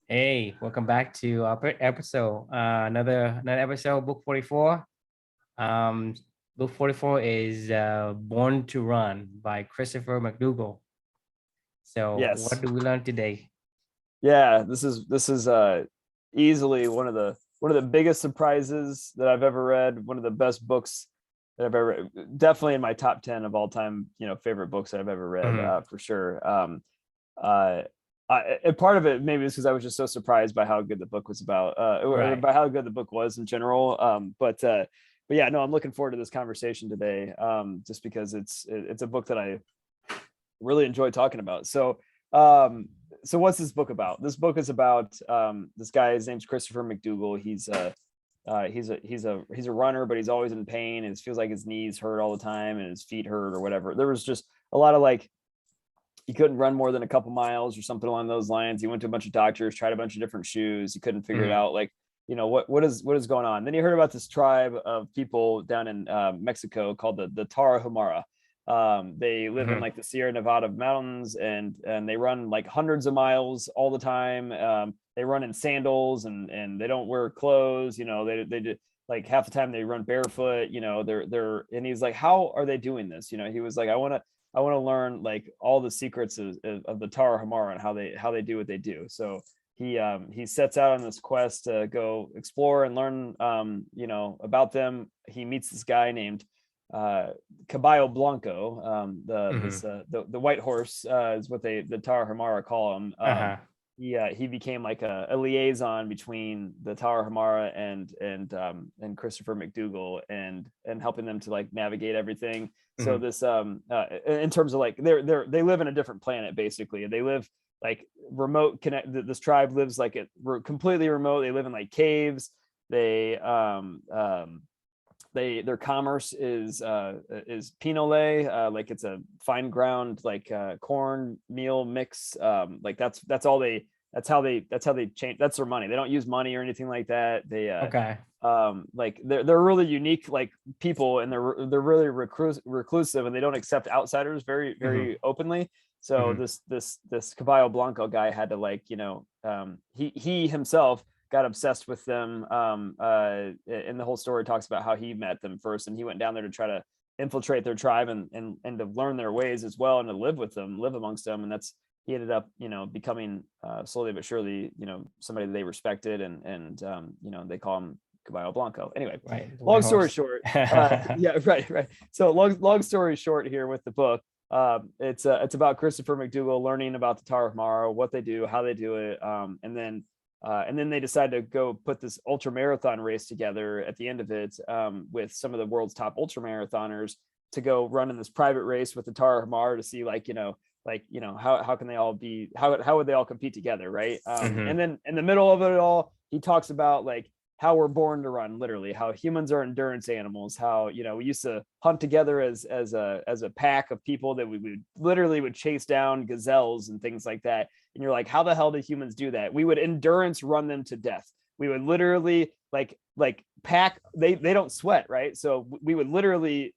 Hey, welcome back to our episode. Another episode, book 44. Um, book 44 is Born to Run by Christopher McDougal. So, what Yes. do we learn today? Yeah, this is easily one of the biggest surprises that I've ever read, one of the best books that I've ever read. Definitely in my top 10 of all time, favorite books that I've ever read, Mhm. for sure. Uh and part of it maybe is because I was just so surprised by how good the book was about, or Right. by how good the book was in general. But yeah, no, I'm looking forward to this conversation today. Just because it's a book that I really enjoy talking about. Um, so what's this book about? This book is about this guy. His name's Christopher McDougal. He's a runner, but he's always in pain. And it feels like his knees hurt all the time and his feet hurt or whatever. There was just a lot of like he couldn't run more than a couple miles or something along those lines. He went to a bunch of doctors, tried a bunch of different shoes. He couldn't figure it Mhm. out. Like, what is going on? Then he heard about this tribe of people down in Mexico called the Tarahumara. They live in Mhm. like the Sierra Nevada mountains, and they run like hundreds of miles all the time. They run in sandals, and they don't wear clothes. They do, like half the time they run barefoot. They're and he's like, how are they doing this? He was like, I want to learn like all the secrets of the Tarahumara and how they do what they do. So he sets out on this quest to go explore and learn about them. He meets this guy named Caballo Blanco. Mhm. The white horse is what the Tarahumara call him. Uh-huh. He became like a liaison between the Tarahumara and Christopher McDougal, and helping them to like navigate everything. So Mhm. this in terms of like they live in a different planet basically. They live like remote connect. This tribe lives like completely remote. They live in like caves. They their commerce is pinole, like it's a fine ground like corn meal mix. Like that's how they change. That's their money. They don't use money or anything like that. Okay. Like they're really unique like people, and they're really reclusive, and they don't accept outsiders Mhm. very openly. So Mhm. this Caballo Blanco guy had to like he himself got obsessed with them. And the whole story talks about how he met them first, and he went down there to try to infiltrate their tribe, and to learn their ways as well, and to live with them, live amongst them. And that's he ended up becoming slowly but surely somebody that they respected, and they call him Caballo Blanco. Anyway, Right. The white long story horse. short, yeah, right. So long story short here with the book, it's about Christopher McDougal learning about the Tarahumara, what they do, how they do it, and then they decide to go put this ultra marathon race together at the end of it, with some of the world's top ultra marathoners, to go run in this private race with the Tarahumara to see how can they all be how would they all compete together, right? And Mhm. then in the middle of it all, he talks about like how we're born to run, literally how humans are endurance animals, how we used to hunt together as a pack of people, that we would literally would chase down gazelles and things like that. And you're like, how the hell did humans do that? We would endurance run them to death. We would literally like pack, they don't sweat, right? So we would literally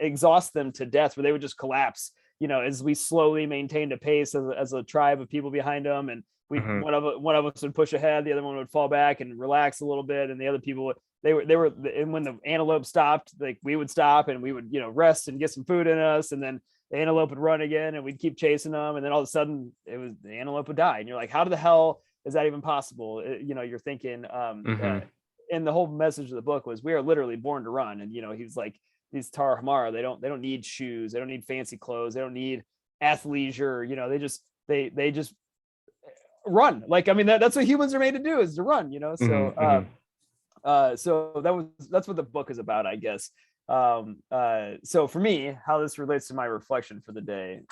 exhaust them to death, where they would just collapse, as we slowly maintained a pace as a tribe of people behind them. And we Mhm. one of us would push ahead, the other one would fall back and relax a little bit, and the other people would, they were and when the antelope stopped, like we would stop, and we would rest and get some food in us, and then the antelope would run again, and we'd keep chasing them, and then all of a sudden the antelope would die, and you're like, how the hell is that even possible? You're thinking, Mhm. and the whole message of the book was we are literally born to run. And he's like, these Tarahumara, they don't need shoes, they don't need fancy clothes, they don't need athleisure, they just run. Like, I mean, that's what humans are made to do, is to run. Mhm. So Mhm. so that's what the book is about, I guess. So for me, how this relates to my reflection for the day,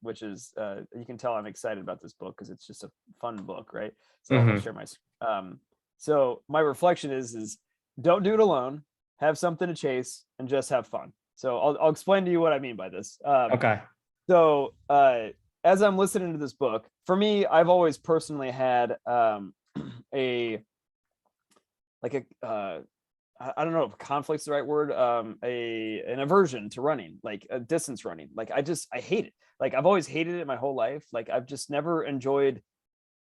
which is, you can tell I'm excited about this book because it's just a fun book, right? So I'll Mhm. share my so my reflection is don't do it alone, have something to chase, and just have fun. So I'll explain to you what I mean by this. Okay. So as I'm listening to this book, for me, I've always personally had a like a I don't know if conflict's the right word, an aversion to running, like a distance running. Like I hate it. Like I've always hated it my whole life. Like I've just never enjoyed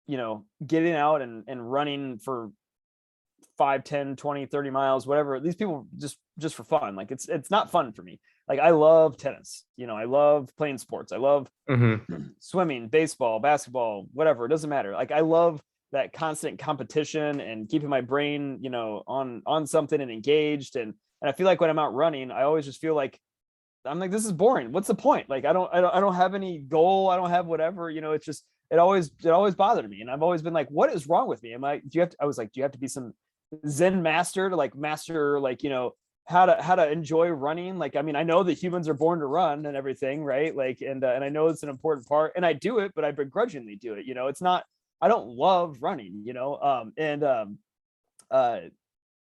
getting out and running for 5, 10, 20, 30 miles, whatever. These people just for fun. Like it's not fun for me. Like I love tennis, I love playing sports. I love swimming, baseball, basketball, whatever. It doesn't matter. Like I love that constant competition and keeping my brain, on something and engaged. And I feel like when I'm out running, I always just feel like I'm like, this is boring. What's the point? Like I don't have any goal. I don't have whatever, it's just, it always bothered me. And I've always been like, what is wrong with me? I was like, do you have to be some Zen master to like master, like, how to enjoy running? Like, I mean, I know that humans are born to run and everything, right? Like, and I know it's an important part, and I do it, but I begrudgingly do it. It's not, I don't love running,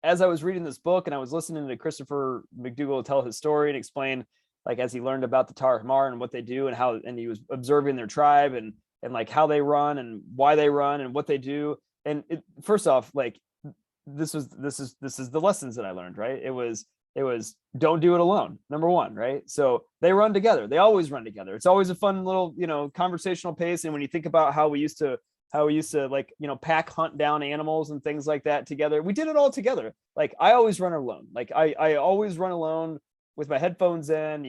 as I was reading this book and I was listening to Christopher McDougal tell his story and explain, like, as he learned about the Tar Hamar and what they do and how, and he was observing their tribe and like how they run and why they run and what they do. And first off, like, this is the lessons that I learned, right? It was don't do it alone, number one, right? So they run together. They always run together. It's always a fun little, conversational pace. And when you think about how we used to like, pack hunt down animals and things like that together, we did it all together. Like I always run alone. Like I always run alone with my headphones in,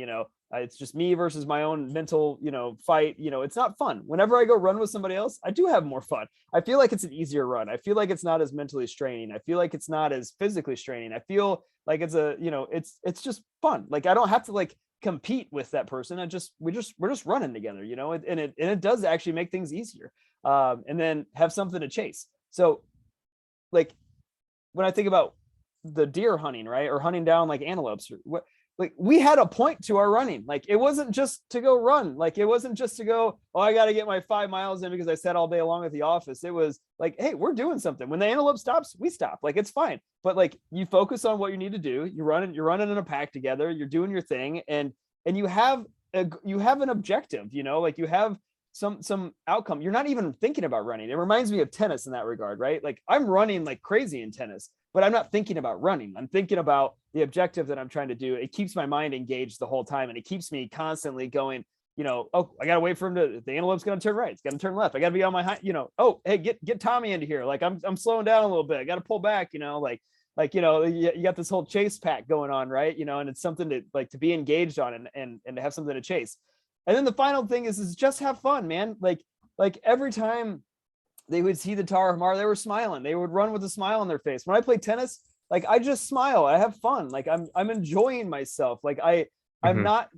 it's just me versus my own mental, fight. It's not fun. Whenever I go run with somebody else, I do have more fun. I feel like it's an easier run. I feel like it's not as mentally straining. I feel like it's not as physically straining. I feel like it's it's just fun. Like I don't have to like compete with that person. We're just running together, and it does actually make things easier. And then have something to chase. So like when I think about the deer hunting, right, or hunting down like antelopes or what, like we had a point to our running. Like it wasn't just to go run. Like it wasn't just to go, oh, I got to get my 5 miles in because I sat all day long at the office. It was like, hey, we're doing something. When the antelope stops, we stop. Like it's fine. But like you focus on what you need to do. You're running in a pack together. You're doing your thing, and you have an objective. Like you have some outcome. You're not even thinking about running. It reminds me of tennis in that regard, right? Like I'm running like crazy in tennis, but I'm not thinking about running. I'm thinking about the objective that I'm trying to do. It keeps my mind engaged the whole time, and it keeps me constantly going, oh, I got to wait for him to, the antelope's going to turn right. It's going to turn left. I got to be on my high, oh, hey, get Tommy into here. Like I'm slowing down a little bit. I got to pull back, you got this whole chase pack going on, right? And it's something to like to be engaged on and to have something to chase. And then the final thing is just have fun, man. Like every time they would see the Tar Hamar, they were smiling. They would run with a smile on their face. When I play tennis, like I just smile. I have fun. Like I'm enjoying myself. Like I'm not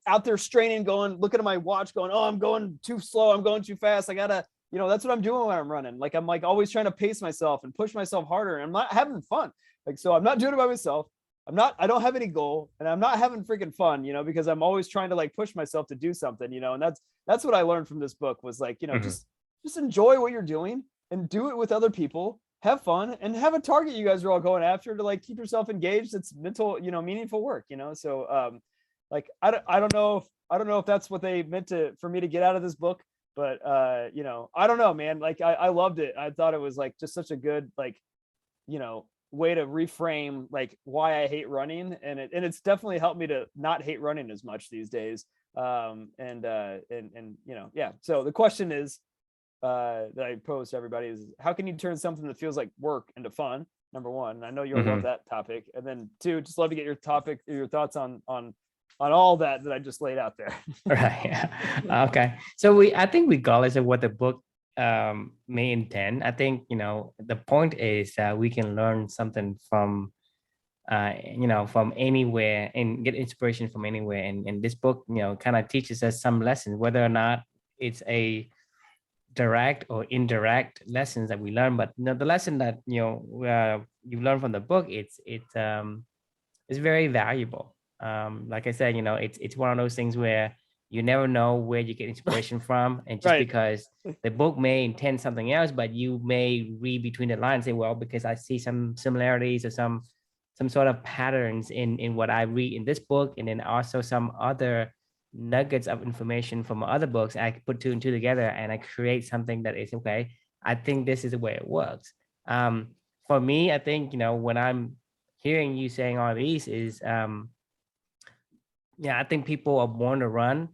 out there straining, going, looking at my watch, going, oh, I'm going too slow. I'm going too fast. I gotta, that's what I'm doing when I'm running. Like I'm like always trying to pace myself and push myself harder. And I'm not having fun. Like, so I'm not doing it by myself. I don't have any goal, and I'm not having freaking fun, because I'm always trying to like push myself to do something, and that's what I learned from this book was like, just enjoy what you're doing and do it with other people, have fun, and have a target you guys are all going after to like keep yourself engaged. It's mental, meaningful work, so like I don't know if that's what they meant for me to get out of this book, but I don't know, man. Like I loved it. I thought it was like just such a good like way to reframe like why I hate running, and it's definitely helped me to not hate running as much these days. Yeah. So the question is that I pose to everybody is, how can you turn something that feels like work into fun? Number one, I know you'll love that topic, and then two, just love to get your thoughts on all that I just laid out there. Right. Yeah. Okay. So I think regardless of what the book may intend, I think the point is that we can learn something from from anywhere and get inspiration from anywhere. And this book kind of teaches us some lessons, whether or not it's a direct or indirect lessons that we learn. But the lesson that you learn from the book, it's very valuable. Like I said, it's one of those things where you never know where you get inspiration from, and just because the book may intend something else, but you may read between the lines and say, well, because I see some similarities or some sort of patterns in what I read in this book, and then also some other nuggets of information from other books, I put two and two together and I create something that is okay. I think this is the way it works. For me, I think when I'm hearing you saying all these is I think people are born to run,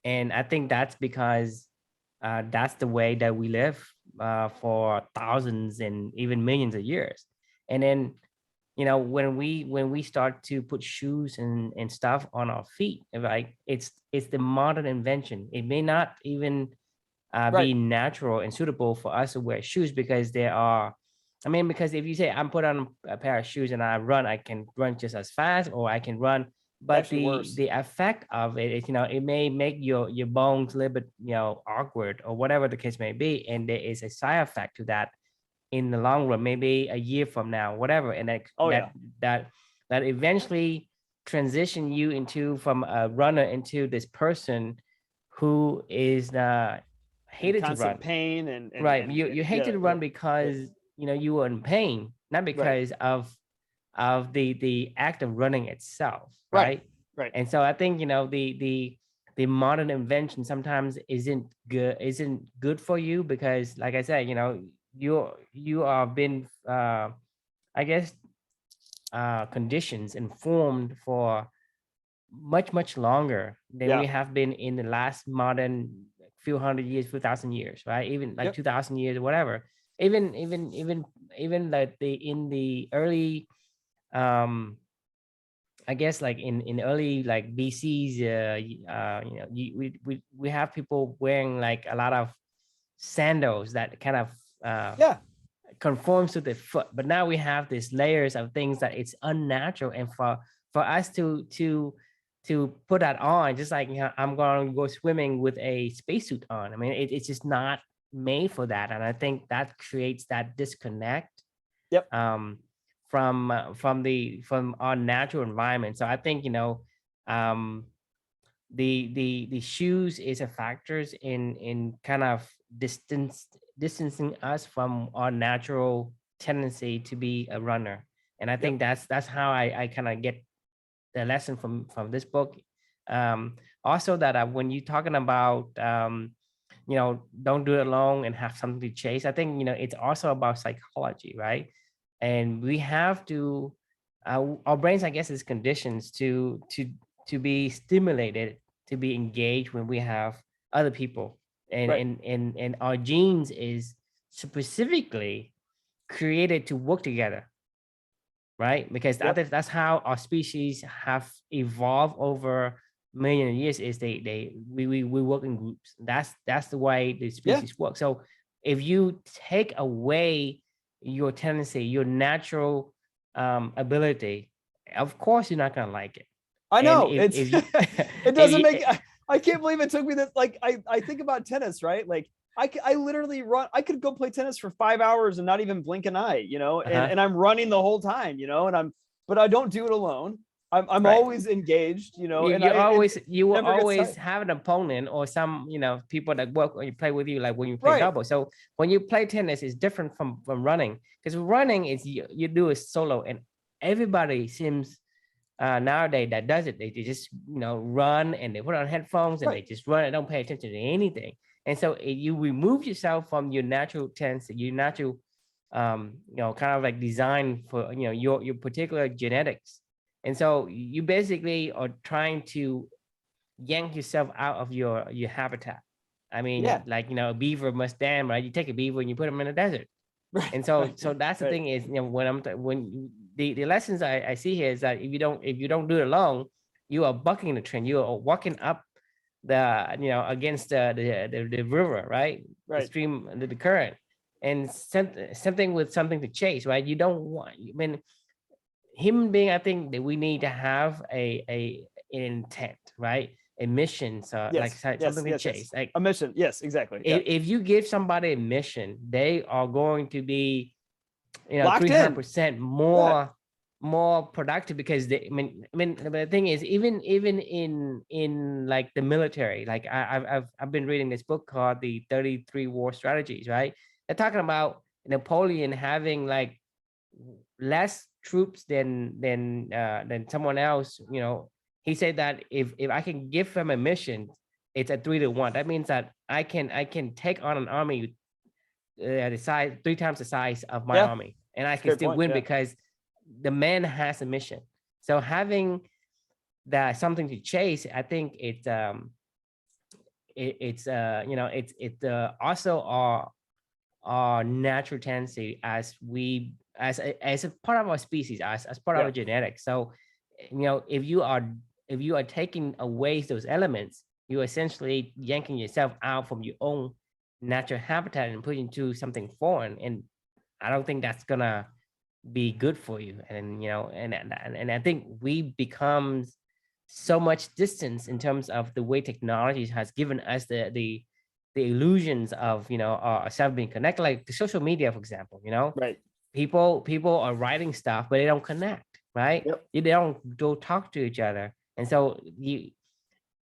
and I think that's because that's the way that we live. for thousands and even millions of years. And then, when we start to put shoes and stuff on our feet, right? It's the modern invention. It may not even Right. be natural and suitable for us to wear shoes because there are. I mean, because if you say I'm put on a pair of shoes and I run, I can run just as fast, or I can run. But Actually the worse. the effect of it is, it may make your bones a little bit, awkward or whatever the case may be, and there is a side effect to that in the long run, maybe a year from now, whatever, and that Oh yeah. that that that eventually transition you into from a runner into this person who is In hated to constant run. pain and Right. You hate yeah, to yeah, run yeah. because you were in pain, not Right. because of the act of running itself, Right. right? Right. And so I think, the modern invention sometimes isn't good for you because, like I said, you are been I guess conditions and formed for much longer than we Yeah. have been in the last modern few hundred years, few thousand years, right? Even like Yep. 2000 years or whatever. Even like in the early, um I guess, like in early, like BC's, we have people wearing like a lot of sandals that kind of uh Yeah. conforms to the foot, but now we have these layers of things that it's unnatural, and for us to put that on, just like, I'm going to go swimming with a spacesuit on. I mean, it's just not made for that, and I think that creates that disconnect, Yep. um from our natural environment. So I think, um the shoes is a factors in kind of distancing us from our natural tendency to be a runner. And I Yep. think that's how I kind of get the lesson from this book. Also, that when you're talking about, don't do it alone and have something to chase, I think, it's also about psychology, right? And we have to, our brains, I guess, is conditions to be stimulated, to be engaged when we have other people, and Right. our genes is specifically created to work together, right? Because Yep. that's how our species have evolved over million of years. Is we work in groups. That's the way the Yeah. species work. So if you take away your tendency, your natural ability, of course you're not gonna like it. I And know. if It's you it if doesn't you make I can't believe it took me this, like I think about tennis, right? Like I literally run, I could go play tennis for 5 hours and not even blink an eye, uh-huh, and I'm running the whole time, and but I don't do it alone. I'm right. always engaged, you and you always it you will never gets always tired. have an opponent or some, people that work or you play with you, like when you play Right. double. So when you play tennis, it's different from running, because running is you do it solo, and everybody seems nowadays that does it. They just, run, and they put on headphones and they Right. just run and don't pay attention to anything. And so you remove yourself from your natural tendency, your natural, kind of like design for, your particular genetics. And so you basically are trying to yank yourself out of your habitat. I mean, Yeah. like, a beaver must dam, right? You take a beaver and you put him in the desert. Right. And so Right. that's the Right. thing is, when the lessons I see here is that if you don't do it alone, you are bucking the trend. You are walking up the, against the river, right? The Right. stream, the current, and something with something to chase, right? You don't want. I mean, human being, I think that we need to have a an intent, right? A mission, so like Yes. Yes. something to Yes. Yes. chase. Like A mission. Yes. Exactly. Yeah. if you give somebody a mission, they are going to be, Locked in. 300% Yeah. more productive, because I mean the thing is, even in like the military, like I've been reading this book called the 33 War Strategies, right? They're talking about Napoleon having like less troops than someone else. He said that if I can give him a mission, it's a 3-1. That means that I can take on an army the size 3 times the size of my Yeah. army, and I It's a can great still point. win Yeah. because the man has a mission. So having that something to chase, I think it's also our natural tendency as as a part of our species, as part of Yeah. our genetics. So, if you are taking away those elements, you're essentially yanking yourself out from your own natural habitat and putting into something foreign. And I don't think that's gonna be good for you. And and I think we become so much distance in terms of the way technology has given us the illusions of ourselves being connected, like the social media, for example. Right. People are writing stuff, but they don't connect, right? Yep. They don't talk to each other. And so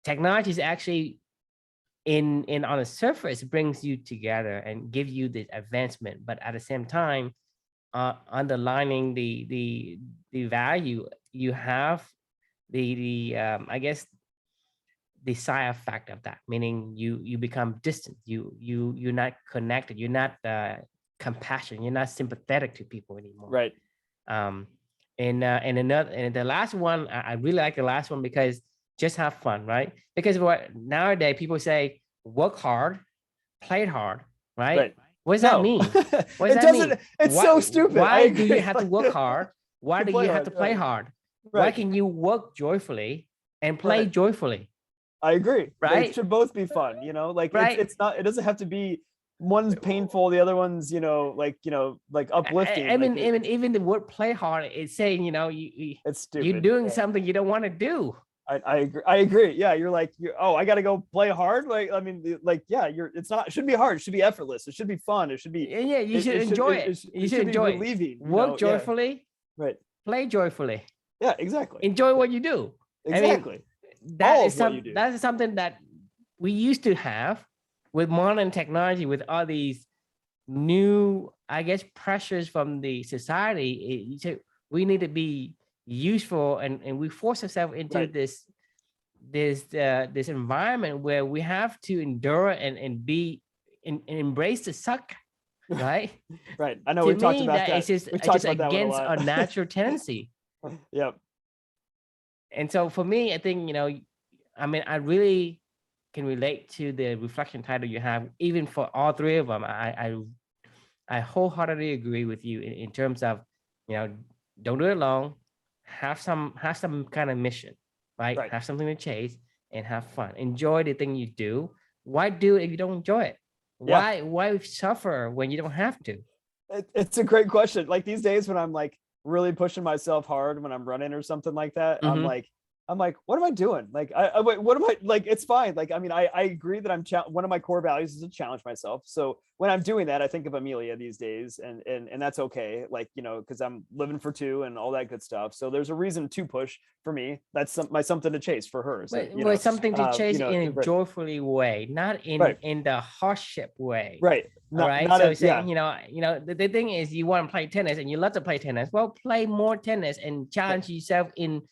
technology is actually in on the surface brings you together and give you this advancement, but at the same time, underlining the value you have, I guess the side effect of that, meaning you become distant, you're not connected, you're not compassionate, you're not sympathetic to people anymore. Right. um and the last one, I really like the last one, because just have fun, right? Because what nowadays people say, work hard, play hard, right? Right. What does that No, mean? What does it that mean? doesn't. It's so stupid. I Why do you agree. have to work hard? Why do play you have hard, to play right. hard? Why Right. can you work joyfully and play Right. joyfully? I agree. They Right? should both be fun, like Right? it's not, it doesn't have to be one's painful, the other one's, like uplifting. I Like mean, even the word "play hard" is saying, it's you're stupid. doing Yeah. something you don't want to do. I agree. I agree. Yeah, you're like, oh, I got to go play hard. Like, I mean, like, yeah, it's not. It shouldn't be hard. It should be effortless. It should be fun. It should be. Yeah, you should enjoy it. You should should be enjoy it. relieving. Work Yeah. joyfully, Right. play joyfully, Yeah. Exactly. enjoy what you do. Exactly. That All is of what you do. that is something that we used to have with modern technology, with all these new, I guess, pressures from the society. We need to be useful, and we force ourselves into Right. this environment where we have to endure and be and embrace the suck, right? Right. I know To we talked me, about that that. it's just We've it's talked just about that one a against lot. our natural tendency. Yep. And so for me, I think, I mean, I really can relate to the reflection title you have, even for all three of them. I wholeheartedly agree with you in terms of, don't do it alone. Have some kind of mission, right? Right. Have something to chase and have fun. Enjoy the thing you do. Why do it if you don't enjoy it? Yeah. Why suffer when you don't have to? It's a great question. Like these days when I'm like really pushing myself hard when I'm running or something like that, Mhm. I'm like, what am I doing? Like, wait, what am I like? It's fine. Like, I mean, I agree that one of my core values is to challenge myself. So when I'm doing that, I think of Amelia these days, and that's okay. Like, because I'm living for two and all that good stuff. So there's a reason to push for me. That's my something to chase for her. So, But something to chase in a right, joyfully way, not right, in the hardship way. right. All right. Not So a, yeah, saying, the thing is, you want to play tennis and you love to play tennis. Well, play more tennis and challenge yourself in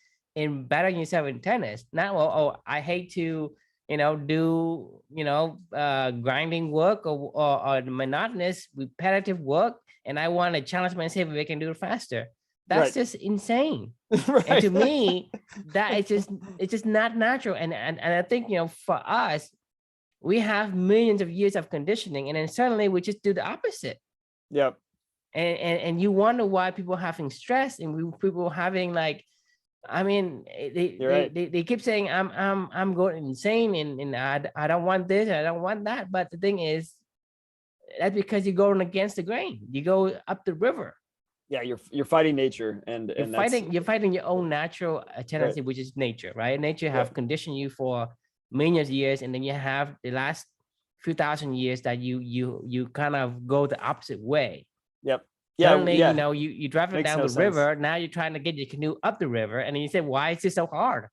bettering yourself in tennis. Not, well, oh, I hate to, do grinding work or monotonous repetitive work, and I want to challenge myself if I can do it faster. That's right, just insane. And to right. me, it's just not natural. And I think, for us, we have millions of years of conditioning, and then suddenly we just do the opposite. Yep. And you wonder why people having stress, and people having, like, I mean, You're right. they keep saying I'm going insane, and I don't want this, I don't want that. But the thing is, that's because you're going against the grain. You go up the river. Yeah, you're fighting nature, and You're fighting your own natural tendency, right. which is nature, right? Nature Yeah. have conditioned you for millions of years, and then you have the last few thousand years that you kind of go the opposite way. Yep. Yeah. Suddenly, Yeah. you drive it Makes down no the sense. river. Now you're trying to get your canoe up the river, and then you say, "Why is this so hard?"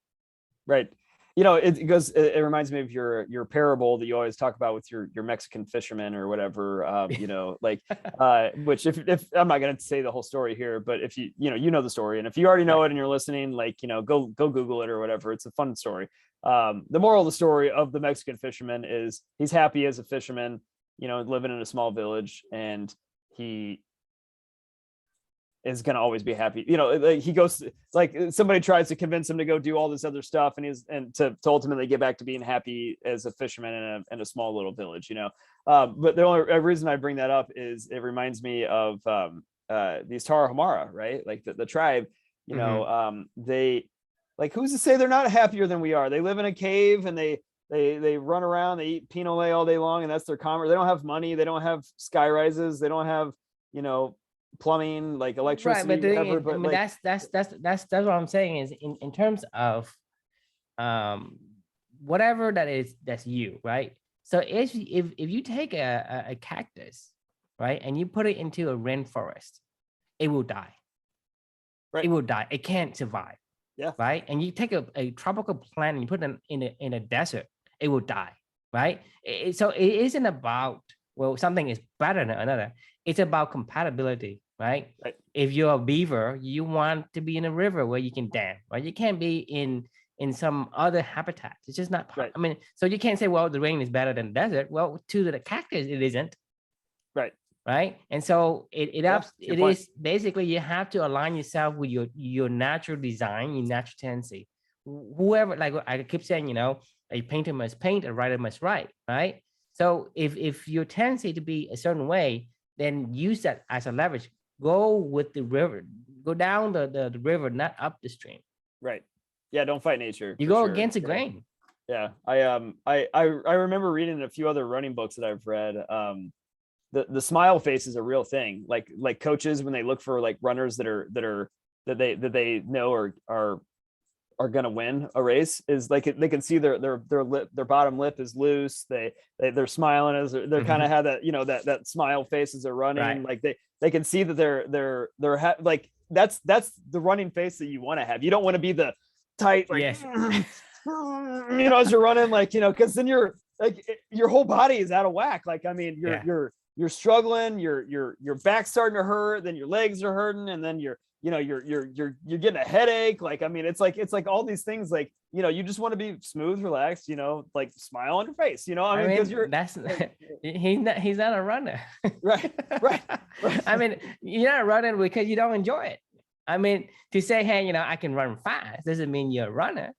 Right. It reminds me of your parable that you always talk about with your Mexican fishermen or whatever. Which if I'm not going to say the whole story here, but if you know the story, and if you already know it and you're listening, like, go Google it or whatever. It's a fun story. The moral of the story of the Mexican fisherman is he's happy as a fisherman, living in a small village, and he is going to always be happy. You know, like he goes, like somebody tries to convince him to go do all this other stuff, and to ultimately get back to being happy as a fisherman in a small little village, you know. But the only reason I bring that up is it reminds me of these Tarahumara, right? Like the tribe, you know, they, like, who's to say they're not happier than we are? They live in a cave and they run around, they eat pinole all day long, and that's their commerce. They don't have money, they don't have sky rises, they don't have, you know, plumbing, like electricity, right, but whatever. I mean, like, that's what I'm saying is in terms of whatever that's you, right? So if you take a cactus, right, and you put it into a rainforest, it will die. Right. It will die. It can't survive. Yeah. Right. And you take a tropical plant and you put it in a desert, it will die. Right. So it isn't about, well, something is better than another. It's about compatibility. Right. Right. If you're a beaver, you want to be in a river where you can dam. Right. You can't be in some other habitat. It's just not. Right. I mean, so you can't say, well, the rain is better than the desert. Well, to the cactus, it isn't. Right. Right. And so it Good point. is basically you have to align yourself with your natural design, your natural tendency. Whoever, like I keep saying, you know, a painter must paint, a writer must write, right? So if your tendency to be a certain way, then use that as a leverage. Go with the river, go down the river, not up the stream. Right. Yeah, don't fight nature. You go sure. against the grain. Yeah. I remember reading a few other running books that I've read. The smile face is a real thing. Like coaches, when they look for like runners that they know are going to win a race, is like they can see their lip, their bottom lip is loose. They're smiling as they're kind of have that, you know, that smile face as they're running. Right. Like they can see that they're like that's the running face that you want to have. You don't want to be the tight, like, yes. You know, as you're running, like, you know, because then you're like, your whole body is out of whack. Like, I mean, you're struggling, your back's starting to hurt, then your legs are hurting, and then you're getting a headache. Like, I mean, it's like all these things, like, you know, you just want to be smooth, relaxed, you know, like smile on your face, you know. I mean, because that's he's not a runner. right. I mean, you're not running because you don't enjoy it. I mean, to say, hey, you know, I can run fast doesn't mean you're a runner.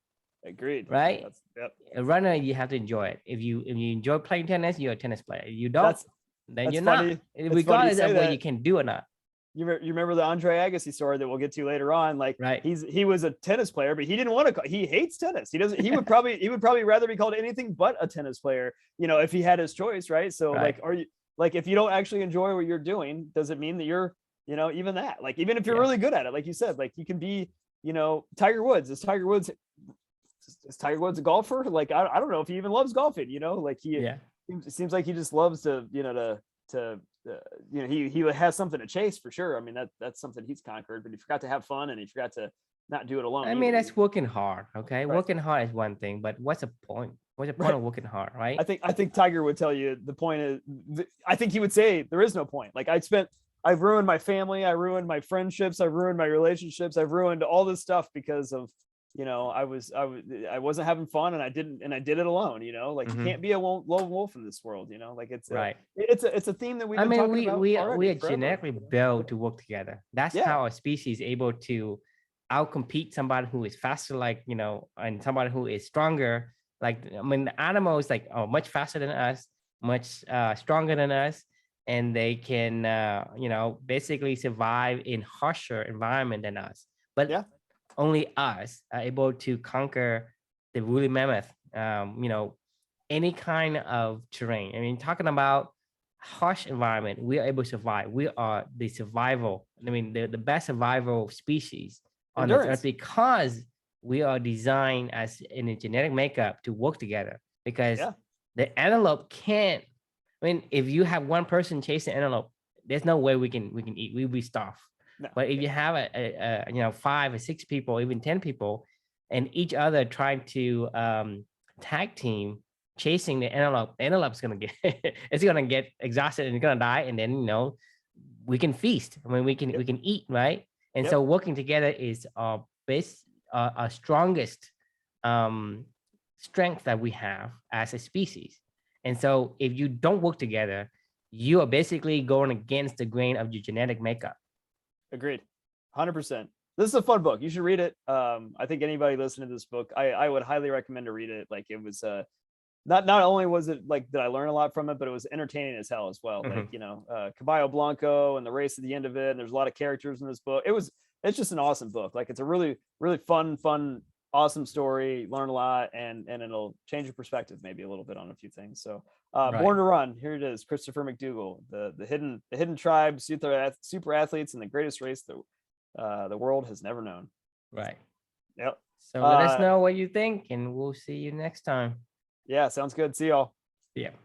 Agreed. Right. Yep. A runner, you have to enjoy it. If you enjoy playing tennis, you're a tennis player. You don't, then you're funny. Not. Regardless of what you can do or not. You remember the Andre Agassi story that we'll get to later on? Like, right. He was a tennis player, but he didn't want to. He hates tennis. He doesn't. He would probably rather be called anything but a tennis player, you know, if he had his choice, right? So like, are you, like, if you don't actually enjoy what you're doing, does it mean that you're, you know, even that, like, even if you're really good at it, like you said, like you can be, you know, Tiger Woods. Is Tiger Woods a golfer? Like, I don't know if he even loves golfing, you know, like it seems like he just loves to, you know, you know, he has something to chase for sure. I mean, that's something he's conquered, but he forgot to have fun, and he forgot to not do it alone. I mean, that's working hard. Okay. Right. Working hard is one thing, but what's the point? What's the point of working hard? Right. I think Tiger would tell you the point is, I think he would say there is no point. Like, I've ruined my family. I ruined my friendships. I've ruined my relationships. I've ruined all this stuff because of, you know, I wasn't having fun, and I did it alone, you know, like you can't be a lone wolf in this world, you know, like it's a theme that we've been talking about. We are genetically built to work together. That's how a species is able to outcompete somebody who is faster, like, you know, and somebody who is stronger. Like, I mean, the animals like are much faster than us, much stronger than us, and they can you know, basically survive in harsher environment than us. But only us are able to conquer the woolly mammoth, you know, any kind of terrain. I mean, talking about harsh environment, we are able to survive. We are the survival, I mean, the best survival species on this earth, because we are designed as in a genetic makeup to work together. Because the antelope can't, I mean, if you have one person chasing antelope, there's no way we can eat. We'll be starved. No. But if you have a you know, 5 or 6 people, even 10 people, and each other trying to tag team chasing the antelope's gonna get it's gonna get exhausted and it's gonna die, and then, you know, we can feast. I mean, we can eat, right? And so working together is our strongest strength that we have as a species. And so if you don't work together, you are basically going against the grain of your genetic makeup. Agreed. 100%. This is a fun book. You should read it. I think anybody listening to this book, I would highly recommend to read it. Like it was not only was it like that I learned a lot from it, but it was entertaining as hell as well. Like, you know, Caballo Blanco and the race at the end of it. And there's a lot of characters in this book. It's just an awesome book. Like it's a really, really fun, awesome story. Learn a lot, and it'll change your perspective maybe a little bit on a few things. So Born to Run, here it is, Christopher McDougal, the hidden tribe, super athletes, and the greatest race the world has never known. Right. Yep. So let us know what you think, and we'll see you next time. Yeah, sounds good. See y'all. Yeah.